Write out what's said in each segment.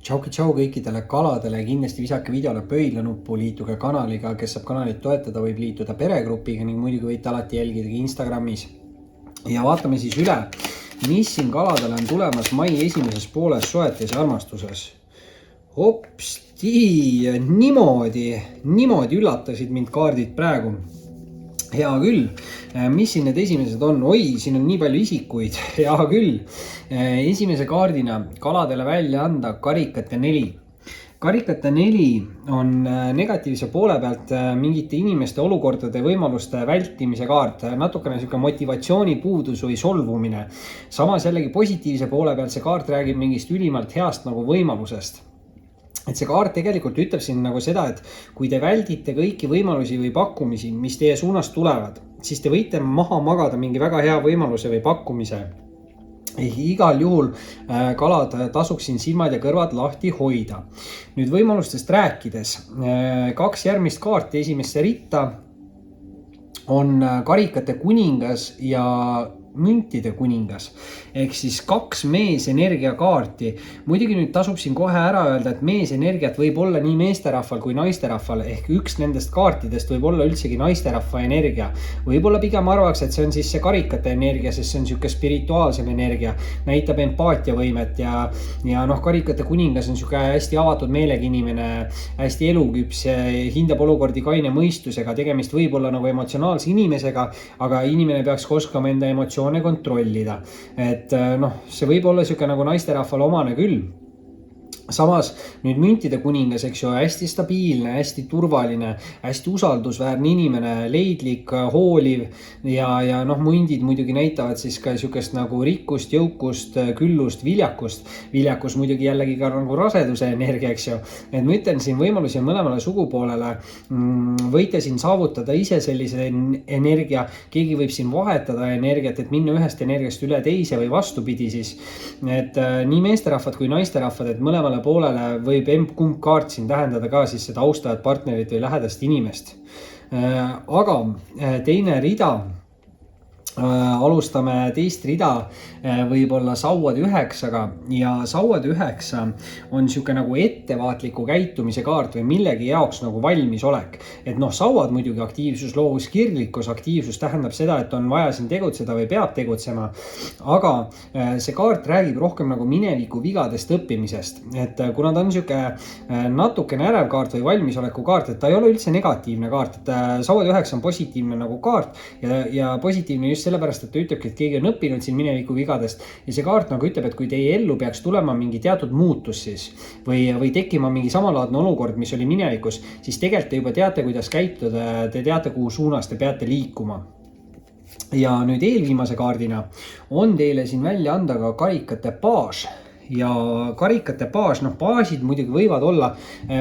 Tšau kõikidele kaladele, kindlasti visake videole pöidla nuppu, liituge kanaliga, kes saab kanalit toetada, võib liituda peregrupiga ning muidugi võite alati jälgida Instagramis. Ja vaatame siis üle, mis siin kaladele on tulemas mai esimeses pooles soetes ja armastuses. Hopsti, niimoodi üllatasid mind kaardid praegu. Hea küll, mis siin need esimesed on? Oi, siin on nii palju isikuid, hea küll. Esimese kaardina kaladele välja anda karikate 4. Karikate 4 on negatiivse poole pealt mingite inimeste olukordade võimaluste vältimise kaart, natukene selline motivatsiooni puudus või solvumine. Samas jällegi positiivse poole pealt see kaart räägib mingist ülimalt heast nagu võimalusest. Et see kaart tegelikult ütleb siin nagu seda, et kui te väldite kõiki võimalusi või pakkumisi, mis teie suunast tulevad, siis te võite maha magada mingi väga hea võimaluse või pakkumise. Igal juhul kalad tasuks siin silmad ja kõrvad lahti hoida. Nüüd võimalustest rääkides, 2 järgmist kaarti esimesse ritta on karikate kuningas ja müntide kuningas. Ehk siis 2 meesenergia kaarti. Muidugi nüüd tasub siin kohe ära öelda, et meesenergiat võib olla nii meesterahval kui naisterahval. Ehk üks nendest kaartidest võib olla üldsegi naisterahva energia. Võib-olla pigem arvaks, et see on siis see karikate energia, sest see on siuke spirituaalsem energia. Näitab empaatiavõimet ja karikate kuningas on siuke hästi avatud meelega inimene, hästi eluküps, hindab olukordi kaine mõistusega, tegemist võib olla nagu emotsionaalse inimesega, aga inimene peaks oskama enda emotsioone kontrollida. Et see võib olla siuke nagu naisterahvale omane küll. Samas nüüd müntide kuningas, eks ju, hästi stabiilne, hästi turvaline, hästi usaldusväärne inimene, leidlik, hooliv ja mündid muidugi näitavad siis ka siukest nagu rikkust, jõukust, küllust, viljakust. Viljakus muidugi jällegi ka nagu raseduse energia, eks ju. Et ma ütlen siin võimalusi mõlemale sugupoolele. Võite siin saavutada ise sellise energia, keegi võib siin vahetada energiat, et minna ühest energiast üle teise või vastupidi siis. Et nii meesterahvad kui naisterahvad, et mõlemale poolele võib kumb kaart siin tähendada ka siis seda austajat, partnerit või lähedast inimest. Aga teine rida, alustame teist rida, võib-olla sauad 9-ga ja sauad 9 on siuke nagu ettevaatliku käitumise kaart või millegi jaoks nagu valmisolek. Et sauad muidugi aktiivsus, loovus, kirglikkus, aktiivsus tähendab seda, et on vaja siin tegutseda või peab tegutsema. Aga see kaart räägib rohkem nagu mineviku vigadest õppimisest. Et kuna ta on siuke natukene ärev kaart või valmisoleku kaart, et ta ei ole üldse negatiivne kaart, et sauad 9 on positiivne nagu kaart ja positiivne just sellepärast, et ta ütlebki, et keegi on õppinud siin mineviku vigadest ja see kaart nagu ütleb, et kui teie ellu peaks tulema mingi teatud muutus siis või tekkima mingi samalaadne olukord, mis oli minevikus, siis tegelikult te juba teate, kuidas käituda, te teate, kuhu suunas te peate liikuma. Ja nüüd eelviimase kaardina on teile siin välja anda ka karikate paas. Ja karikate baas, baasid muidugi võivad olla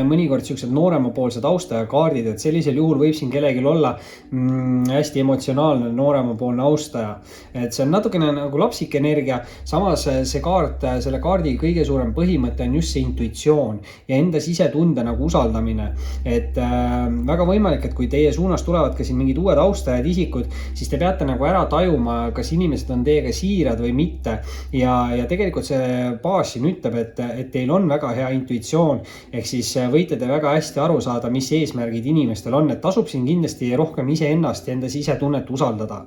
mõnikord siuksed nooremapoolsed austaja kaardid, et sellisel juhul võib siin kellegil olla hästi emotsionaalne nooremapoolne austaja. Et see on natukene nagu lapsik energia, samas see kaart, selle kaardi kõige suurem põhimõte on just see intuitsioon ja enda sisetunde nagu usaldamine. Et väga võimalik, et kui teie suunas tulevad ka siin mingid uued austajad isikud, siis te peate nagu ära tajuma, kas inimesed on teiega siirad või mitte. Ja tegelikult see baas siin ütleb, et teil on väga hea intuitsioon, ehk siis võite te väga hästi aru saada, mis eesmärgid inimestel on, et tasub siin kindlasti rohkem iseennast ja enda sisetunnet usaldada.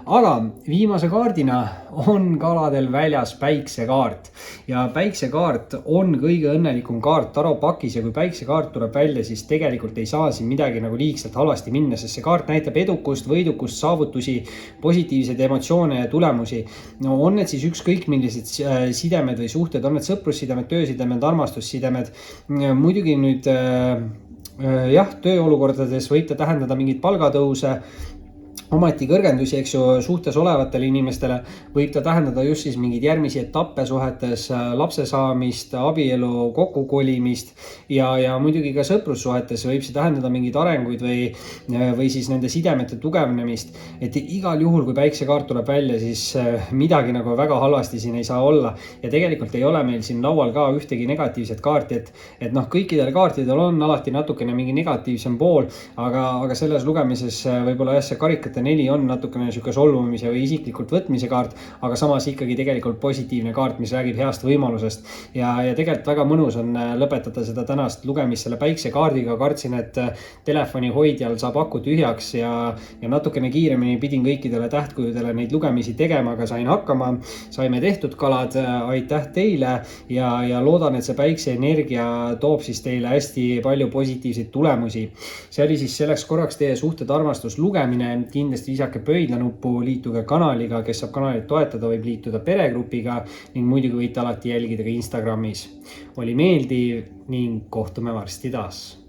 Aga viimase kaardina on kaladel väljas päiksekaart ja päiksekaart on kõige õnnelikum kaart Taro pakis ja kui päiksekaart tuleb välja, siis tegelikult ei saa siin midagi nagu liigselt halvasti minna, sest see kaart näitab edukust, võidukust, saavutusi, positiivseid emotsioone ja tulemusi. On need siis ükskõik millised sidemed või suhted, on need sõprussidemed, töösidemed, armastussidemed. Muidugi nüüd tööolukordades võite tähendada mingid palgatõuse, ometi kõrgendusi, eks ju, suhtes olevatele inimestele võib ta tähendada just siis mingid järgmisi etappe suhetes, lapse saamist, abielu kokkukolimist ja muidugi ka sõprussuhetes võib see tähendada mingid arenguid või siis nende sidemete tugevnemist. Et igal juhul, kui päiksekaart tuleb välja, siis midagi nagu väga halvasti siin ei saa olla ja tegelikult ei ole meil siin laual ka ühtegi negatiivset kaarti, et kõikidel kaartidel on alati natukene mingi negatiivsem pool, aga selles lugemises võib-olla see karikate et 4 on natukene niisugune solvumise või isiklikult võtmise kaart, aga samas ikkagi tegelikult positiivne kaart, mis räägib heast võimalusest. Ja tegelikult väga mõnus on lõpetada seda tänast lugemist selle päiksekaardiga. Kartsin, et telefoni hoidjal saab aku tühjaks ja natukene kiiremini pidin kõikidele tähtkujudele neid lugemisi tegema, aga sain hakkama. Saime tehtud, kalad, aitäh teile ja loodan, et see päikseenergia toob siis teile hästi palju positiivseid tulemusi. See oli siis selleks korraks teie suhted armastus lugemine. Kindlasti visake pöidlanuppu, liituge kanaliga, kes saab kanalit toetada, võib liituda peregrupiga ning muidugi võite alati jälgida ka Instagramis. Oli meeldiv ning kohtume varsti taas.